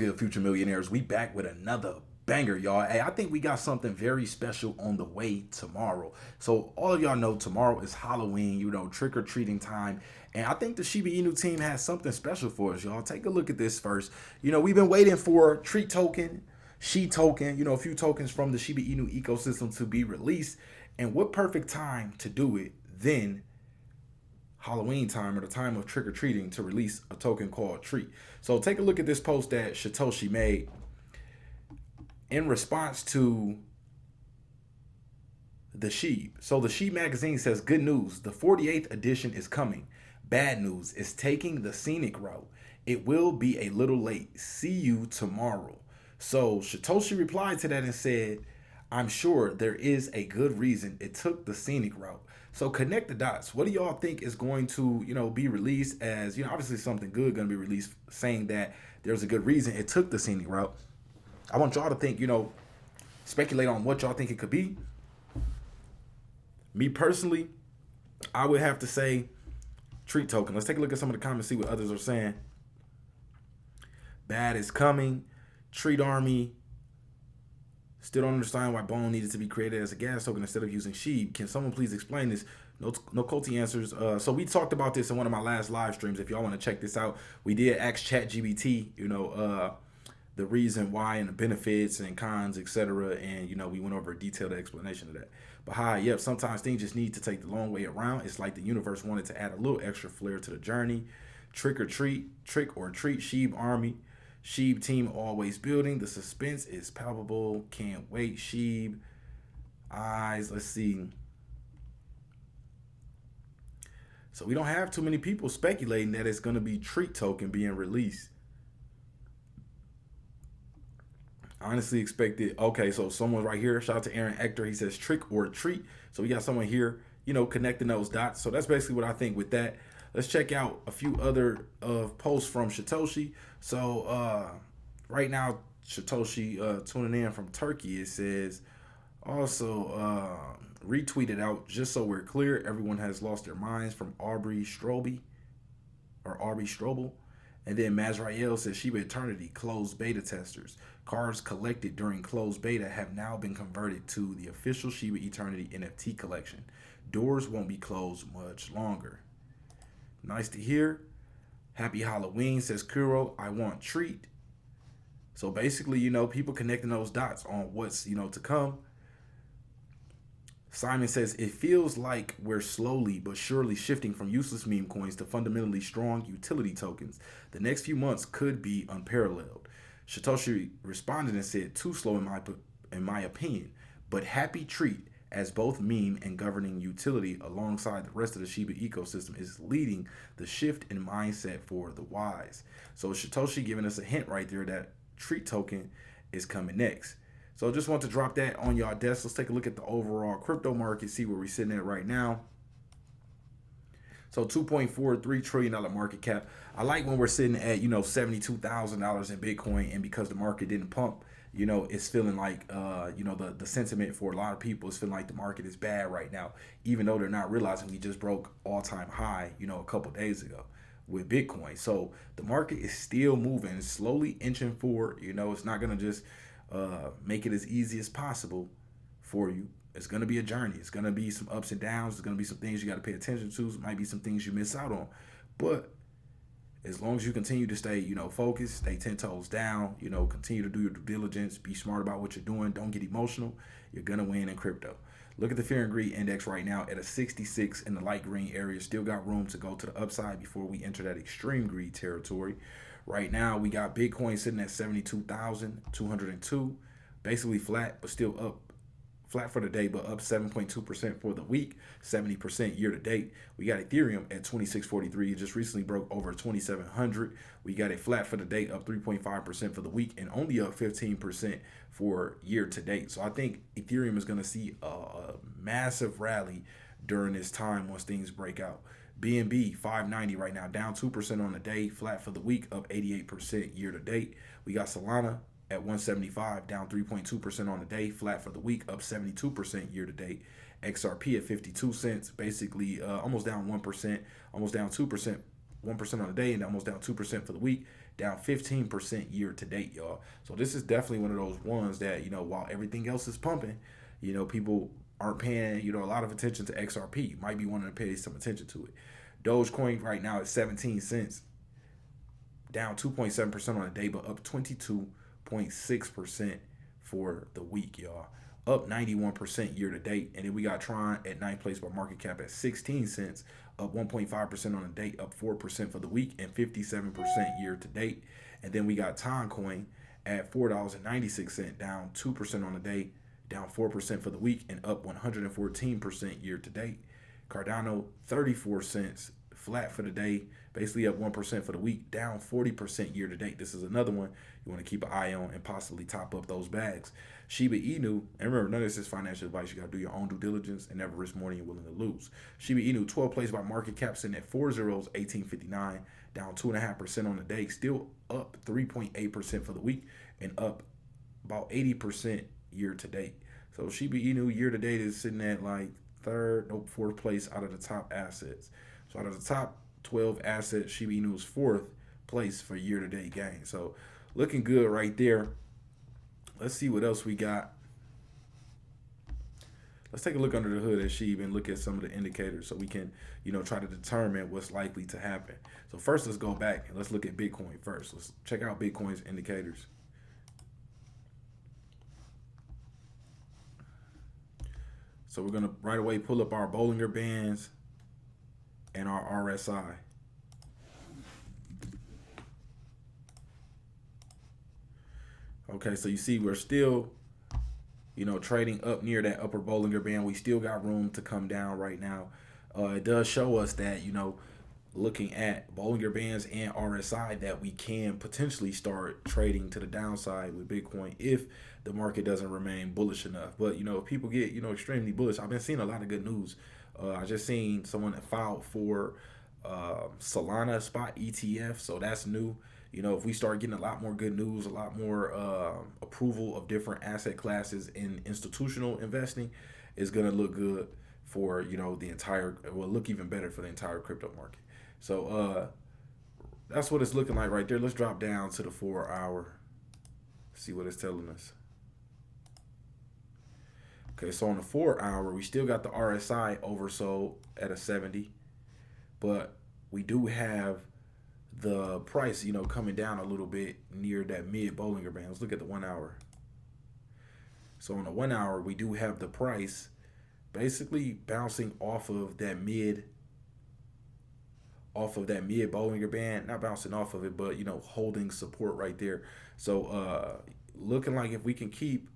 good, future millionaires? We back with another banger, y'all. Hey, I think we got something very special on the way tomorrow. So all of y'all know tomorrow is Halloween, trick or treating time. And I think the Shiba Inu team has something special for us, y'all. Take a look at this first. We've been waiting for Treat Token, She Token, a few tokens from the Shiba Inu ecosystem to be released. And what perfect time to do it than Halloween time, or the time of trick or treating, to release a token called Treat. So take a look at this post that Satoshi made in response to the Sheeb. So the Sheeb magazine says, good news, the 48th edition is coming. Bad news, it's taking the scenic route. It will be a little late. See you tomorrow. So Satoshi replied to that and said, I'm sure there is a good reason it took the scenic route. So connect the dots. What do y'all think is going to, be released as, obviously something good going to be released, saying that there's a good reason it took the scenic route. I want y'all to think, speculate on what y'all think it could be. Me personally, I would have to say Treat Token. Let's take a look at some of the comments, see what others are saying. Bad is coming. Treat Army. Still don't understand why Bone needed to be created as a gas token instead of using Sheeb. Can someone please explain this? No Culty answers. So we talked about this in one of my last live streams. If y'all want to check this out, we did ask ChatGPT, the reason why and the benefits and cons, etc. And, we went over a detailed explanation of that. But yep, sometimes things just need to take the long way around. It's like the universe wanted to add a little extra flair to the journey. Trick or treat, Sheeb Army. Sheeb team always building. The suspense is palpable. Can't wait. Sheeb eyes. Let's see. So we don't have too many people speculating that it's going to be Treat Token being released. I honestly expected. Okay, so someone right here. Shout out to Aaron Ector. He says trick or treat. So we got someone here, connecting those dots. So that's basically what I think with that. Let's check out a few other posts from Satoshi. So right now, Satoshi tuning in from Turkey. It says, also retweeted out, just so we're clear, everyone has lost their minds, from Aubrey Strobel. And then Mazrael says, Shiba Eternity closed beta testers. Cards collected during closed beta have now been converted to the official Shiba Eternity NFT collection. Doors won't be closed much longer. Nice to hear. Happy Halloween, says Kuro. I want Treat. So basically, people connecting those dots on what's, to come. Simon says, it feels like we're slowly but surely shifting from useless meme coins to fundamentally strong utility tokens. The next few months could be unparalleled. Satoshi responded and said, too slow in my opinion, but happy Treat, as both meme and governing utility alongside the rest of the Shiba ecosystem, is leading the shift in mindset for the wise. So Satoshi giving us a hint right there that Treat Token is coming next. So just want to drop that on y'all desk. Let's take a look at the overall crypto market, see where we're sitting at right now. So $2.43 trillion market cap. I like when we're sitting at, $72,000 in Bitcoin, and because the market didn't pump, it's feeling like, the sentiment for a lot of people is feeling like the market is bad right now, even though they're not realizing we just broke all-time high, a couple days ago with Bitcoin. So the market is still moving, slowly inching forward. It's not going to just make it as easy as possible for you. It's going to be a journey. It's going to be some ups and downs. There's going to be some things you got to pay attention to. It might be some things you miss out on. But as long as you continue to stay, focused, stay 10 toes down, continue to do your due diligence, be smart about what you're doing, don't get emotional, you're going to win in crypto. Look at the Fear and Greed Index right now at a 66 in the light green area. Still got room to go to the upside before we enter that extreme greed territory. Right now, we got Bitcoin sitting at 72,202, basically flat, but still up. Flat for the day, but up 7.2% for the week, 70% year to date. We got Ethereum at 2643. It just recently broke over 2,700. We got it flat for the day, up 3.5% for the week, and only up 15% for year to date. So I think Ethereum is going to see a massive rally during this time once things break out. BNB 590 right now, down 2% on the day, flat for the week, up 88% year to date. We got Solana at 175, down 3.2% on the day, flat for the week, up 72% year to date. XRP at 52 cents, basically almost down 1%, almost down 2%, 1% on the day, and almost down 2% for the week, down 15% year to date, y'all. So this is definitely one of those ones that, while everything else is pumping, people aren't paying, a lot of attention to XRP. Might be wanting to pay some attention to it. Dogecoin right now at 17 cents, down 2.7% on the day, but up 22.6% for the week, y'all. Up 91% year to date. And then we got Tron at ninth place by market cap at 16 cents, up 1.5% on the day, up 4% for the week, and 57% year to date. And then we got Toncoin at $4.96, down 2% on the day, down 4% for the week, and up 114% year to date. Cardano, 34 cents, flat for the day, basically up 1% for the week, down 40% year to date. This is another one you want to keep an eye on and possibly top up those bags. Shiba Inu, and remember, none of this is financial advice. You got to do your own due diligence and never risk more than you're willing to lose. Shiba Inu, 12 place by market cap, sitting at 4 zeros, 18.59, down 2.5% on the day, still up 3.8% for the week, and up about 80% year to date. So Shiba Inu year to date is sitting at like fourth place out of the top assets. So out of the top 12 assets, Shiba Inu is fourth place for year to date gain. So looking good right there. Let's see what else we got. Let's take a look under the hood at Shiba and look at some of the indicators so we can, try to determine what's likely to happen. So first, let's go back and let's look at Bitcoin first. Let's check out Bitcoin's indicators. So we're going to right away pull up our Bollinger Bands and our RSI. Okay, so you see we're still, trading up near that upper Bollinger Band. We still got room to come down right now. It does show us that, looking at Bollinger Bands and RSI, that we can potentially start trading to the downside with Bitcoin if the market doesn't remain bullish enough. But, if people get, extremely bullish, I've been seeing a lot of good news. I just seen someone that filed for Solana spot ETF, so that's new. If we start getting a lot more good news, a lot more approval of different asset classes in institutional investing, is going to look good for, the entire, will look even better for the entire crypto market. So that's what it's looking like right there. Let's drop down to the 4 hour, see what it's telling us. Okay, so on the 4 hour, we still got the RSI oversold at a 70, but we do have the price, coming down a little bit near that mid Bollinger Band. Let's look at the 1 hour. So on the 1 hour, we do have the price basically bouncing off of that mid Bollinger Band, not bouncing off of it, but holding support right there. So looking like if we can keep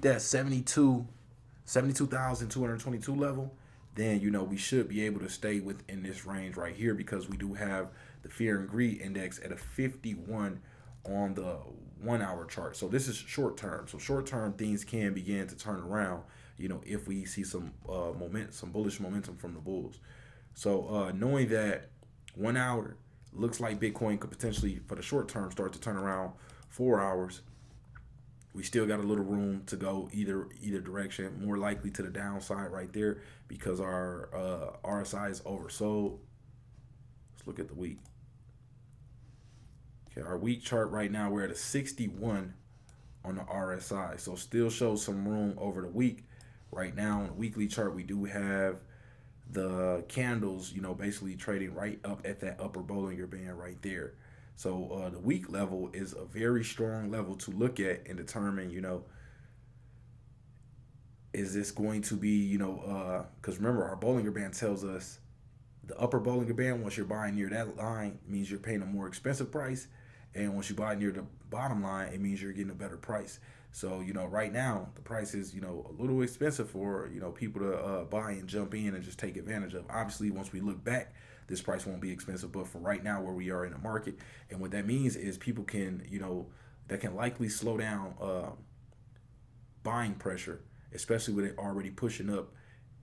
that 72,222 level, then we should be able to stay within this range right here, because we do have the fear and greed index at a 51 on the 1 hour chart. So this is short term. So short term things can begin to turn around, if we see some some bullish momentum from the bulls. So knowing that 1 hour looks like Bitcoin could potentially, for the short term, start to turn around 4 hours, we still got a little room to go either direction, more likely to the downside right there, because our RSI is oversold. Let's look at the week. Okay, our week chart right now, we're at a 61 on the RSI. So still shows some room over the week. Right now on the weekly chart, we do have the candles, basically trading right up at that upper Bollinger Band right there. So the week level is a very strong level to look at and determine, is this going to be, because remember, our Bollinger Band tells us the upper Bollinger Band, once you're buying near that line, means you're paying a more expensive price. And once you buy near the bottom line, it means you're getting a better price. So, right now, the price is, a little expensive for, people to buy and jump in and just take advantage of. Obviously, once we look back, this price won't be expensive. But for right now, where we are in the market, and what that means is people can, that can likely slow down buying pressure, especially with it already pushing up,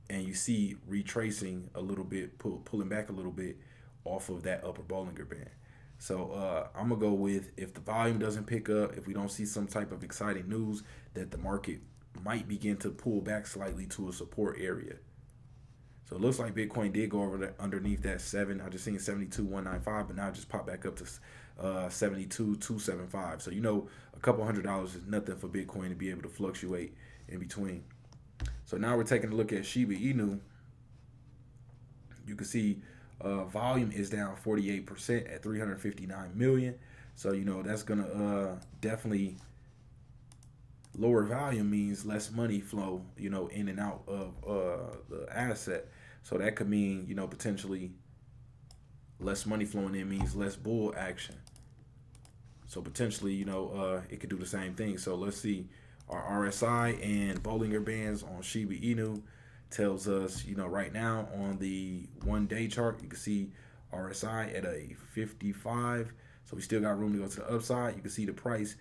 and you see retracing a little bit, pulling back a little bit off of that upper Bollinger Band. So I'm going to go with, if the volume doesn't pick up, if we don't see some type of exciting news, that the market might begin to pull back slightly to a support area. So it looks like Bitcoin did go over underneath that 7. I just seen 72,195, but now it just popped back up to 72,275. So a couple $100 is nothing for Bitcoin to be able to fluctuate in between. So now we're taking a look at Shiba Inu. You can see volume is down 48% at 359 million. So that's gonna definitely lower volume means less money flow, in and out of the asset. So that could mean, potentially less money flowing in means less bull action. So potentially, it could do the same thing. So let's see, our RSI and Bollinger Bands on Shiba Inu tells us, right now on the 1 day chart, you can see RSI at a 55. So we still got room to go to the upside. You can see the price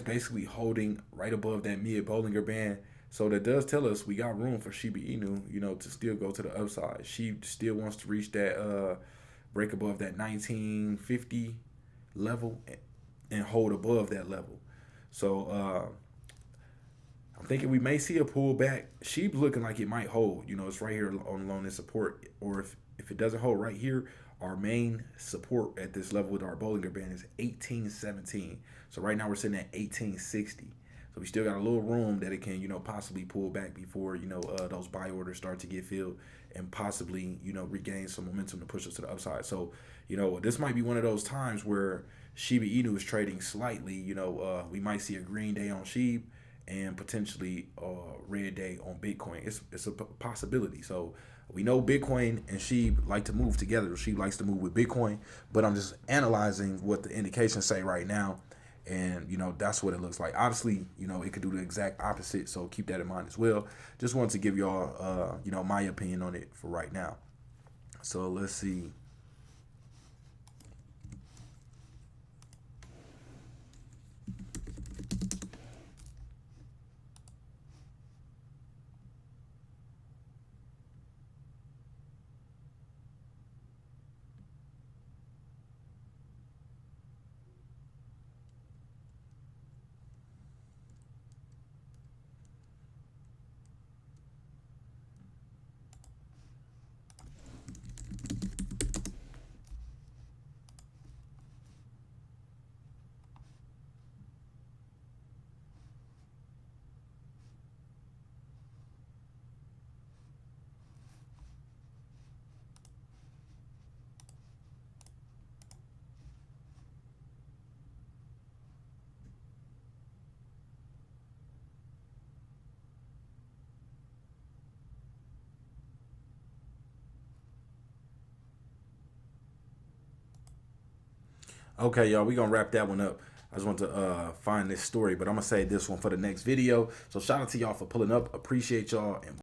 basically holding right above that mid Bollinger Band. So that does tell us we got room for Shiba Inu, to still go to the upside. She still wants to reach that break above that 1950 level and hold above that level. So I'm thinking we may see a pullback. She's looking like it might hold. It's right here along this support. Or if it doesn't hold right here, our main support at this level with our Bollinger Band is 1817. So right now we're sitting at 1860. So we still got a little room that it can, possibly pull back before, those buy orders start to get filled and possibly, regain some momentum to push us to the upside. So, this might be one of those times where Shiba Inu is trading slightly. We might see a green day on SHIB and potentially red day on Bitcoin. It's a possibility. So we know Bitcoin and SHIB like to move together. SHIB likes to move with Bitcoin, but I'm just analyzing what the indications say right now. And, that's what it looks like. Obviously, it could do the exact opposite. So keep that in mind as well. Just wanted to give y'all, my opinion on it for right now. So let's see. Okay, y'all, we're going to wrap that one up. I just want to find this story, but I'm going to save this one for the next video. So shout out to y'all for pulling up. Appreciate y'all. And